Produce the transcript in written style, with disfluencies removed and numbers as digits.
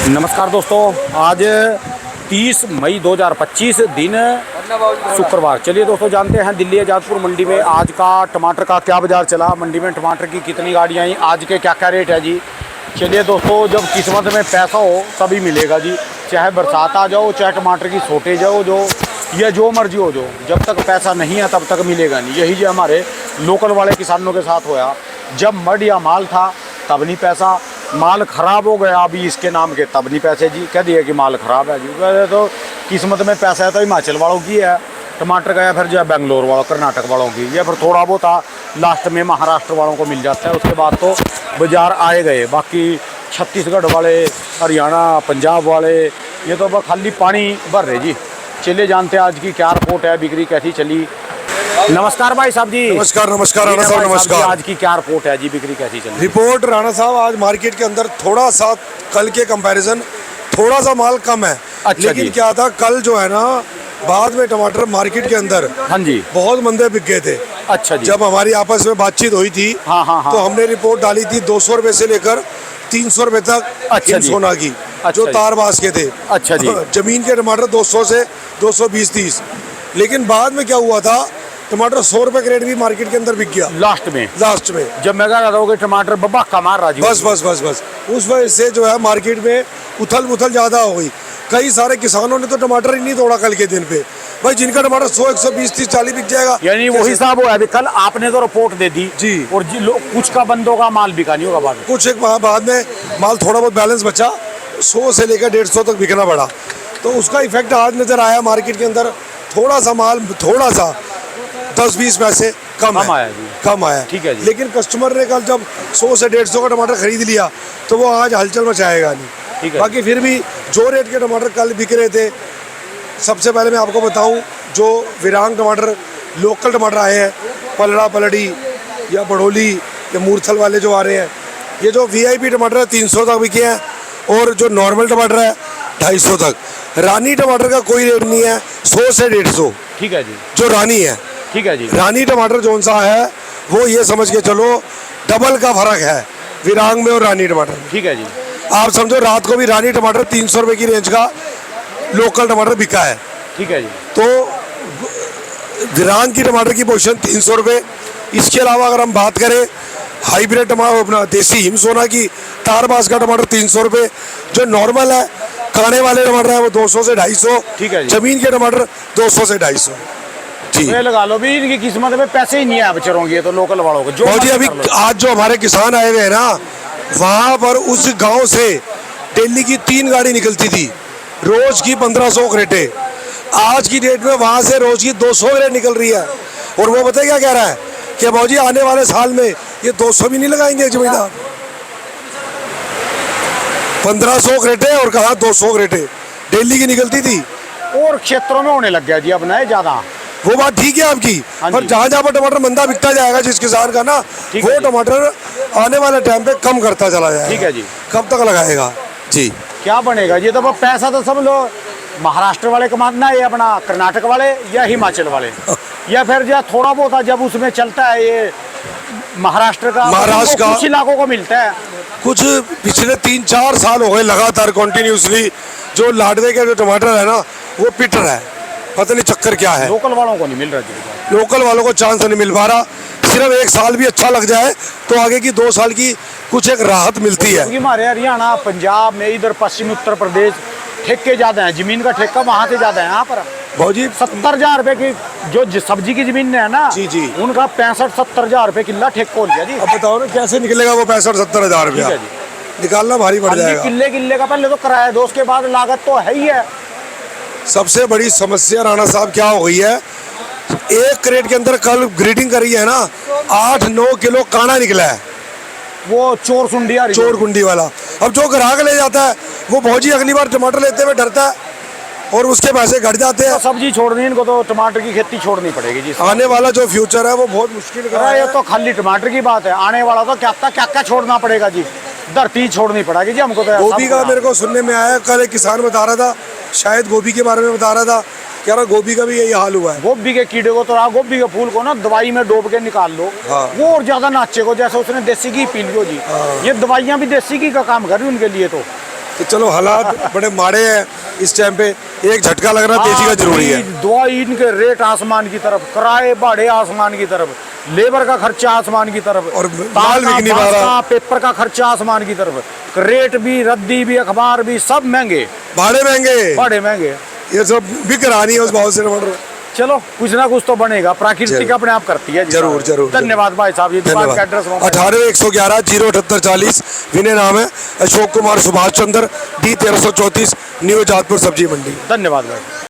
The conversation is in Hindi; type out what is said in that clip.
नमस्कार दोस्तों, आज 30 मई 2025 दिन शुक्रवार। चलिए दोस्तों, जानते हैं दिल्ली आजादपुर मंडी में आज का टमाटर का क्या बाज़ार चला, मंडी में टमाटर की कितनी गाड़ियाँ आई, आज के क्या क्या रेट है जी। चलिए दोस्तों, जब किस्मत में पैसा हो तभी मिलेगा जी, चाहे बरसात आ जाओ, चाहे टमाटर की शॉर्टेज हो जो या जो मर्जी हो जो, जब तक पैसा नहीं है तब तक मिलेगा नहीं। यही जो हमारे लोकल वाले किसानों के साथ होया, जब मड या माल था तब नहीं पैसा, माल ख़राब हो गया अभी इसके नाम के तब नहीं पैसे जी। कह दिए कि माल ख़राब है जी, तो किस्मत में पैसा है तो हिमाचल वालों की है टमाटर का, या फिर जो है बेंगलोर वालों कर्नाटक वालों की, या फिर थोड़ा बहुत लास्ट में महाराष्ट्र वालों को मिल जाता है। उसके बाद तो बाज़ार आए गए, बाकी छत्तीसगढ़ वाले, हरियाणा, पंजाब वाले ये तो बस खाली पानी भर रहे जी। चलिए जानते हैं आज की क्या रिपोर्ट है, बिक्री कैसी चली। नमस्कार भाई साहब जी। नमस्कार नमस्कार राणा साहब, नमस्कार। आज की क्या रिपोर्ट है जी, बिक्री कैसी चली। रिपोर्ट राणा साहब, आज मार्केट के अंदर थोड़ा सा कल के कंपैरिजन थोड़ा सा माल कम है। अच्छा लेकिन जी। क्या था, कल जो है ना बाद में टमाटर मार्केट के अंदर हाँ जी, बहुत मंदे बिक गए थे। अच्छा जी। जब हमारी आपस में बातचीत हुई थी हाँ। तो हमने रिपोर्ट डाली थी 200 रुपए से लेकर 300 रुपए तक। अच्छा जी। सोना की अच्छा जो जी। तारबाज के थे। अच्छा जी। जमीन के टमाटर 200 से 220-30। लेकिन बाद में क्या हुआ था, टमाटर 100 रुपए क्रेट भी मार्केट के अंदर बिक गया लास्ट में जब मैं कह रहा था कि टमाटर बब्बा कमार राजी। बस उस वजह से जो है मार्केट में उथल पुथल ज़्यादा हो गई। कई सारे किसानों ने तो टमाटर ही नहीं तोड़ा कल के दिन पे। भाई जिनका टमाटर 100, 120, 30, 40 बिक जाएगा, यानी वो हिसाब हुआ अभी। कल आपने तो रिपोर्ट दे दी जी, और कुछ का बंदों का माल बिका नहीं होगा बाद में। कुछ एक बाद में माल थोड़ा बहुत बैलेंस बचा, 100 से लेकर 150 तक बिकना पड़ा। तो उसका इफेक्ट आज नज़र आया मार्केट के अंदर। थोड़ा सा माल, थोड़ा सा 10-20 पैसे कम आया जी। कम आया, ठीक है जी। लेकिन कस्टमर ने कल जब 100 से 150 का टमाटर खरीद लिया तो वो आज हलचल मचाएगा नहीं। ठीक है। बाकी फिर भी जो रेट के टमाटर कल बिक रहे थे, सबसे पहले मैं आपको बताऊं, जो विरांग टमाटर, लोकल टमाटर आए हैं, पलड़ा पलड़ी या बड़ोली या मूर्थल वाले जो आ रहे हैं, ये जो VIP टमाटर है 300 तक बिके हैं, और जो नॉर्मल टमाटर है 250 तक। रानी टमाटर का कोई रेट नहीं है, 100 से 150। ठीक है जी। जो रानी है, ठीक है जी। रानी टमाटर जो सा है वो ये समझ के चलो डबल का फर्क है विरांग में और रानी टमाटर में। ठीक है जी। आप समझो रात को भी रानी टमाटर 300 रुपए की रेंज का लोकल टमाटर बिका है। ठीक है जी। तो विरांग की टमाटर की पोजीशन 300 रुपये। इसके अलावा अगर हम बात करें हाइब्रिड टमाटर, अपना देसी हिमसोना की तारबाज का टमाटर 300 रुपये। जो नॉर्मल है खाने वाले टमाटर है वो 200 से 250। ठीक है जी। जमीन के टमाटर 200 से 250 जी। ये लगा लो भी, इनकी किस्मत में पैसे ही नहीं है बेचारों की, ये तो लोकल वालों को। जो जी अभी आज जो हमारे किसान आए हुए हैं ना, वहाँ पर उस गांव से दिल्ली की 3 गाड़ी निकलती थी, रोज की 1500 क्रेटे। आज की डेट में वहाँ से रोज की 200 क्रेट निकल रही है। और वो पता क्या कह रहा है कि भाजी आने वाले साल में ये 200 भी नहीं लगाएंगे जमींदार। 1500 क्रेटे और कहा 200 क्रेटे दिल्ली की निकलती थी। और क्षेत्रों में होने लग गया जी अब ना ज्यादा। वो बात ठीक है आपकी, पर जहाँ जहाँ पर टमाटर मंदा बिकता जाएगा जिस किसान का ना, वो टमाटर आने वाले टाइम पे कम करता चला जाएगा। ठीक है जी। कब तक लगाएगा जी, क्या बनेगा जी। तो पैसा तो सब लोग महाराष्ट्र वाले कमाना है, अपना कर्नाटक वाले या हिमाचल वाले, या फिर जो थोड़ा बहुत जब उसमें चलता है ये महाराष्ट्र का कुछ इलाकों को मिलता है। कुछ पिछले 3-4 साल हो गए लगातार कंटिन्यूसली जो लाडवे के जो टमाटर है ना वो पिट रहा है। पता नहीं चक्कर क्या है, लोकल वालों को नहीं मिल रहा जी। लोकल वालों को चांस नहीं मिल पा रहा। सिर्फ 1 साल भी अच्छा लग जाए तो आगे की 2 साल की कुछ एक राहत मिलती है। हमारे हरियाणा, पंजाब में, इधर पश्चिमी उत्तर प्रदेश ठेके ज्यादा है, जमीन का ठेका वहाँ से ज्यादा है। यहाँ पर भाजी 70,000 रुपए की जो सब्जी की जमीन है ना जी जी, उनका 65-70,000 रुपए किला ठेका हो गया जी। अब बताओ ना कैसे निकलेगा वो 65-70 हज़ार रुपया। निकालना भारी पड़ जाएगा। किले का पहले तो किराया दो, उसके बाद लागत तो है ही है। सबसे बड़ी समस्या राणा साहब क्या हो गई है, 1 क्रेट के अंदर कल ग्रीडिंग करी है ना 8-9 किलो काना निकला है, वो चोर कुंडी वाला। अब जो ग्राहक ले जाता है वो भौजी अगली बार टमाटर लेते हुए डरता है और उसके पैसे घट जाते हैं। तो सब्जी छोड़नी, इनको तो टमाटर की खेती छोड़नी पड़ेगी जी। आने वाला जो फ्यूचर है वो बहुत मुश्किल है। ये तो खाली टमाटर की बात है, आने वाला तो क्या छोड़ना पड़ेगा जी। धरती छोड़नी पड़ेगी जी हमको। तो गोभी का मेरे को सुनने में आया, कल एक किसान बता रहा था, शायद गोभी के बारे में बता रहा था, कह रहा गोभी का भी यही हाल हुआ है। गोभी के कीड़े को तो गोभी के फूल को ना दवाई में डोब के निकाल लो। हाँ। वो और ज्यादा नाचे को, जैसे उसने देसी घी पी लियो जी। ये दवाइयाँ भी देसी घी का काम कर रही उनके लिए। तो कि चलो हालात बड़े माड़े हैं इस टाइम पे, एक झटका लग रहा तेजी का जरूरी है। दवाई इनके रेट आसमान की तरफ, किराए भाड़े आसमान की तरफ, लेबर का खर्चा आसमान की तरफ, और माल बिक नहीं पा रहा, पेपर का खर्चा आसमान की तरफ, रेट भी, रद्दी भी, अखबार भी, सब महंगे, भाड़े महंगे, भाड़े महंगे। ये सब बिक रहा नहीं है उस भाव से टमाटर। चलो कुछ ना कुछ तो बनेगा, प्राकृतिक अपने आप करती है। जरूर जरूर। धन्यवाद भाई साहब, ये दुकान का एड्रेस 98 111 078 40। विनय नाम है, अशोक कुमार सुभाष चंद्र, D 1334, न्यू जातपुर सब्जी मंडी। धन्यवाद भाई।